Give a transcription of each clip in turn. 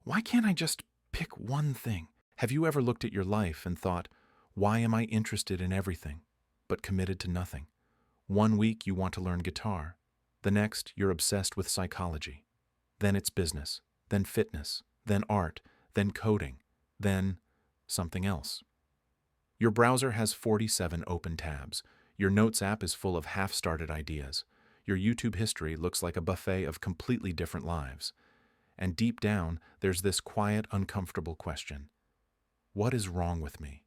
Why can't I just pick one thing? Have you ever looked at your life and thought, why am I interested in everything, but committed to nothing? One week you want to learn guitar. The next, you're obsessed with psychology. Then it's business, then fitness, then art, then coding, then something else. Your browser has 47 open tabs. Your Notes app is full of half-started ideas. Your YouTube history looks like a buffet of completely different lives. And deep down, there's this quiet, uncomfortable question. What is wrong with me?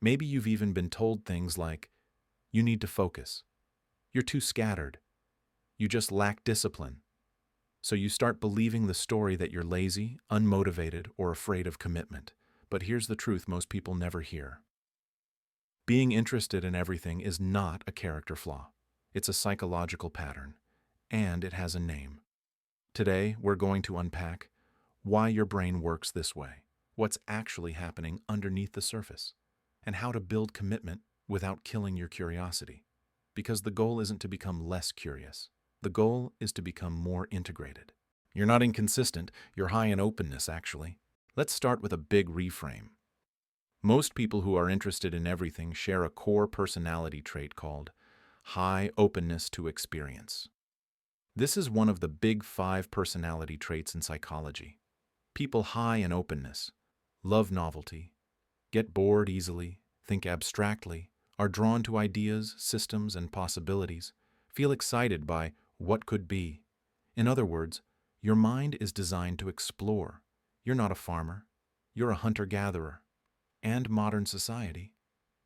Maybe you've even been told things like, you need to focus. You're too scattered. You just lack discipline. So you start believing the story that you're lazy, unmotivated, or afraid of commitment. But here's the truth most people never hear. Being interested in everything is not a character flaw. It's a psychological pattern, and it has a name. Today, we're going to unpack why your brain works this way, what's actually happening underneath the surface, and how to build commitment without killing your curiosity. Because the goal isn't to become less curious. The goal is to become more integrated. You're not inconsistent, you're high in openness, actually. Let's start with a big reframe. Most people who are interested in everything share a core personality trait called high openness to experience. This is one of the big 5 personality traits in psychology. People high in openness love novelty, get bored easily, think abstractly, are drawn to ideas, systems, and possibilities, feel excited by what could be. In other words, your mind is designed to explore. You're not a farmer. You're a hunter-gatherer. And modern society,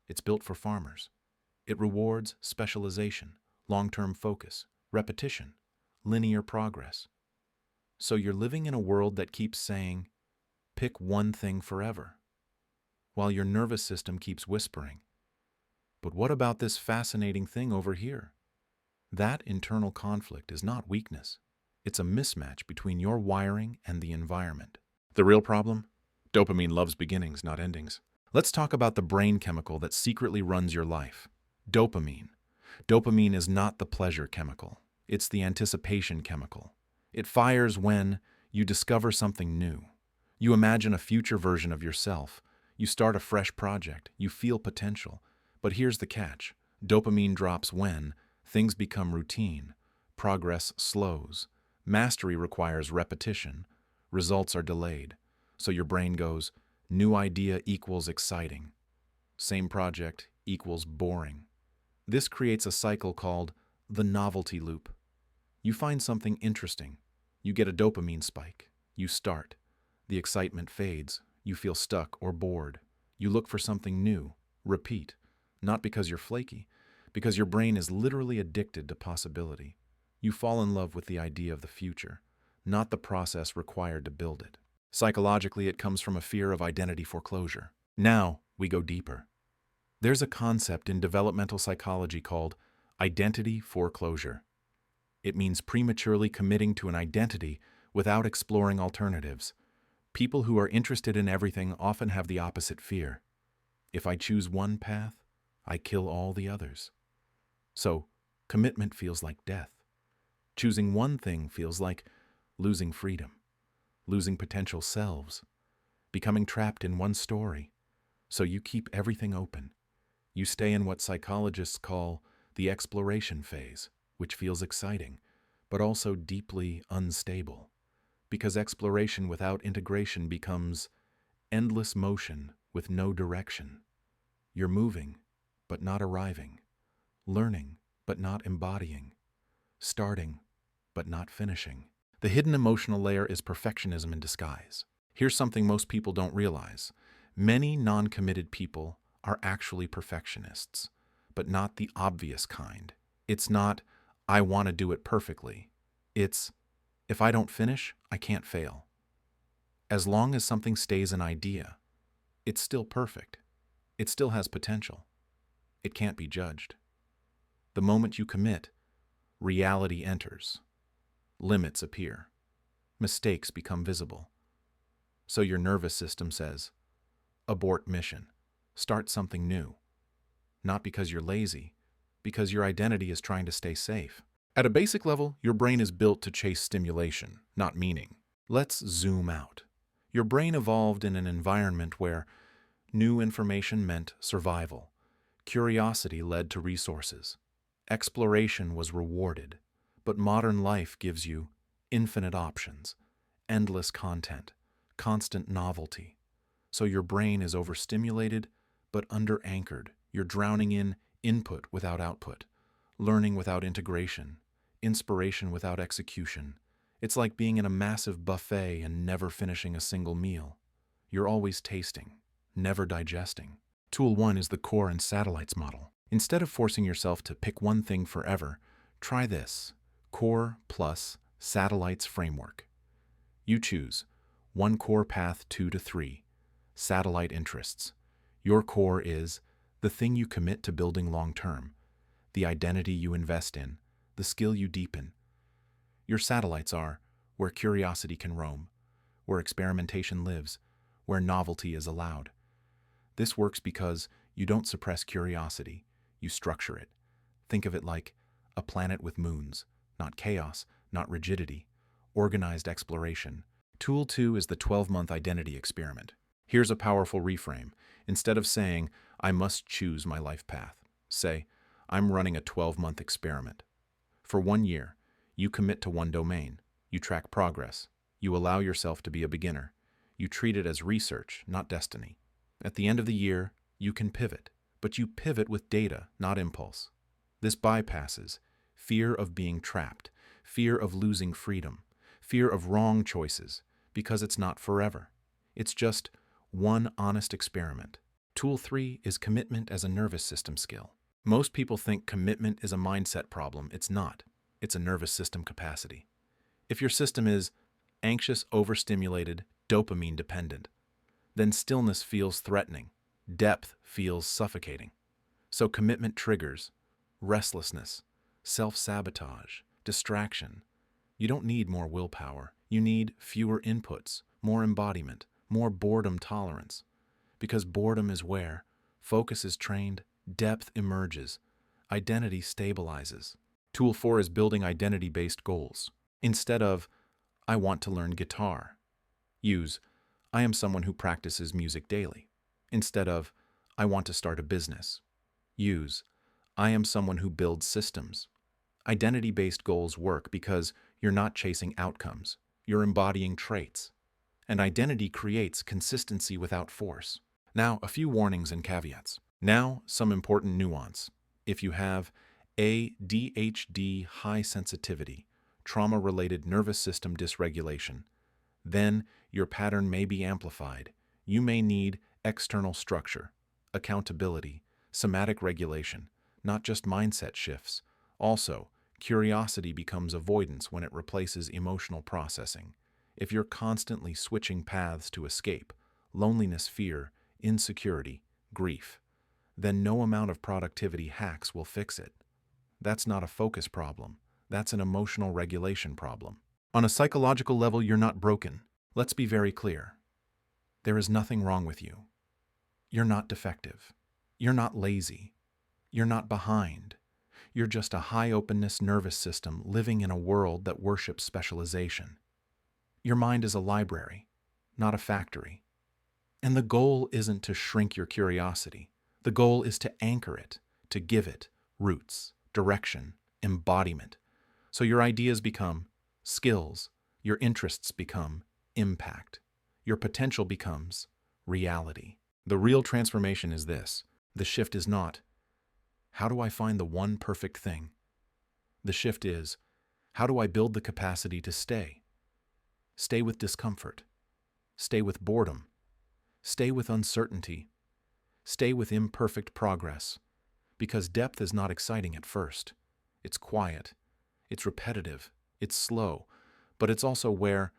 it's built for farmers. It rewards specialization, long-term focus, repetition, linear progress. So you're living in a world that keeps saying, pick one thing forever, while your nervous system keeps whispering, but what about this fascinating thing over here? That internal conflict is not weakness. It's a mismatch between your wiring and the environment. The real problem? Dopamine loves beginnings, not endings. Let's talk about the brain chemical that secretly runs your life. Dopamine. Dopamine is not the pleasure chemical. It's the anticipation chemical. It fires when you discover something new. You imagine a future version of yourself. You start a fresh project. You feel potential. But here's the catch. Dopamine drops when things become routine, progress slows, mastery requires repetition, results are delayed. So your brain goes, new idea equals exciting. Same project equals boring. This creates a cycle called the novelty loop. You find something interesting. You get a dopamine spike. You start. The excitement fades. You feel stuck or bored. You look for something new. Repeat. Not because you're flaky, because your brain is literally addicted to possibility. You fall in love with the idea of the future, not the process required to build it. Psychologically, it comes from a fear of identity foreclosure. Now, we go deeper. There's a concept in developmental psychology called identity foreclosure. It means prematurely committing to an identity without exploring alternatives. People who are interested in everything often have the opposite fear. If I choose one path, I kill all the others. So, commitment feels like death. Choosing one thing feels like losing freedom, losing potential selves, becoming trapped in one story. So you keep everything open. You stay in what psychologists call the exploration phase, which feels exciting, but also deeply unstable. Because exploration without integration becomes endless motion with no direction. You're moving, but not arriving, learning, but not embodying, starting, but not finishing. The hidden emotional layer is perfectionism in disguise. Here's something most people don't realize. Many non-committed people are actually perfectionists, but not the obvious kind. It's not, I want to do it perfectly. It's, if I don't finish, I can't fail. As long as something stays an idea, it's still perfect. It still has potential. It can't be judged. The moment you commit, reality enters. Limits appear. Mistakes become visible. So your nervous system says, abort mission. Start something new. Not because you're lazy, because your identity is trying to stay safe. At a basic level, your brain is built to chase stimulation, not meaning. Let's zoom out. Your brain evolved in an environment where new information meant survival. Curiosity led to resources. Exploration was rewarded. But modern life gives you infinite options, endless content, constant novelty. So your brain is overstimulated but under-anchored. You're drowning in input without output, learning without integration, inspiration without execution. It's like being in a massive buffet and never finishing a single meal. You're always tasting, never digesting. Tool 1 is the core and satellites model. Instead of forcing yourself to pick one thing forever, try this: core plus satellites framework. You choose one core path 2 to 3, satellite interests. Your core is the thing you commit to building long term, the identity you invest in, the skill you deepen. Your satellites are where curiosity can roam, where experimentation lives, where novelty is allowed. This works because you don't suppress curiosity, you structure it. Think of it like a planet with moons, not chaos, not rigidity, organized exploration. Tool 2 is the 12-month identity experiment. Here's a powerful reframe. Instead of saying, I must choose my life path, say, I'm running a 12-month experiment. For 1 year, you commit to one domain. You track progress. You allow yourself to be a beginner. You treat it as research, not destiny. At the end of the year, you can pivot, but you pivot with data, not impulse. This bypasses fear of being trapped, fear of losing freedom, fear of wrong choices, because it's not forever. It's just one honest experiment. Tool 3 is commitment as a nervous system skill. Most people think commitment is a mindset problem. It's not. It's a nervous system capacity. If your system is anxious, overstimulated, dopamine dependent, then stillness feels threatening, depth feels suffocating. So commitment triggers restlessness, self-sabotage, distraction. You don't need more willpower. You need fewer inputs, more embodiment, more boredom tolerance. Because boredom is where focus is trained, depth emerges, identity stabilizes. Tool 4 is building identity-based goals. Instead of, I want to learn guitar, use, I am someone who practices music daily. Instead of, I want to start a business, use, I am someone who builds systems. Identity-based goals work because you're not chasing outcomes, you're embodying traits. And identity creates consistency without force. Now, a few warnings and caveats. Now, some important nuance. If you have ADHD, high sensitivity, trauma-related nervous system dysregulation, then your pattern may be amplified. You may need external structure, accountability, somatic regulation, not just mindset shifts. Also, curiosity becomes avoidance when it replaces emotional processing. If you're constantly switching paths to escape, loneliness, fear, insecurity, grief, then no amount of productivity hacks will fix it. That's not a focus problem. That's an emotional regulation problem. On a psychological level, you're not broken. Let's be very clear. There is nothing wrong with you. You're not defective. You're not lazy. You're not behind. You're just a high-openness nervous system living in a world that worships specialization. Your mind is a library, not a factory. And the goal isn't to shrink your curiosity. The goal is to anchor it, to give it roots, direction, embodiment. So your ideas become skills, your interests become impact, your potential becomes reality. The real transformation is this. The shift is not, how do I find the one perfect thing? The shift is, how do I build the capacity to stay? Stay with discomfort. Stay with boredom. Stay with uncertainty. Stay with imperfect progress. Because depth is not exciting at first. It's quiet. It's repetitive. It's slow. But it's also where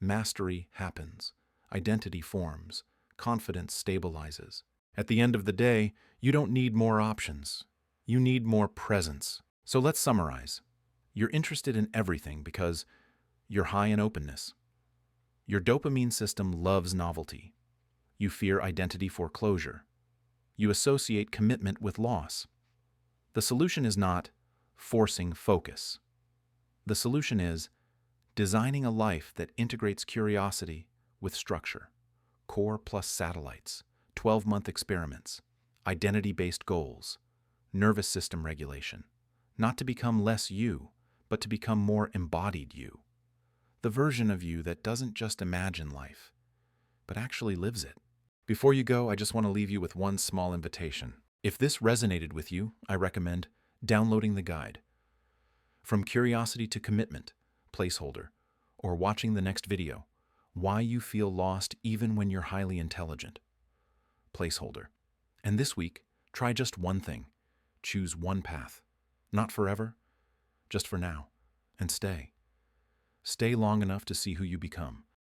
mastery happens. Identity forms. Confidence stabilizes. At the end of the day, you don't need more options. You need more presence. So let's summarize. You're interested in everything because you're high in openness. Your dopamine system loves novelty. You fear identity foreclosure. You associate commitment with loss. The solution is not forcing focus. The solution is Designing a life that integrates curiosity with structure. Core plus satellites. 12-month experiments. Identity-based goals. Nervous system regulation. Not to become less you, but to become more embodied you. The version of you that doesn't just imagine life, but actually lives it. Before you go, I just want to leave you with one small invitation. If this resonated with you, I recommend downloading the guide. From Curiosity to Commitment, placeholder, or watching the next video, Why You Feel Lost Even When You're Highly Intelligent, placeholder. And this week, try just one thing. Choose one path. Not forever, just for now. And stay. Stay long enough to see who you become.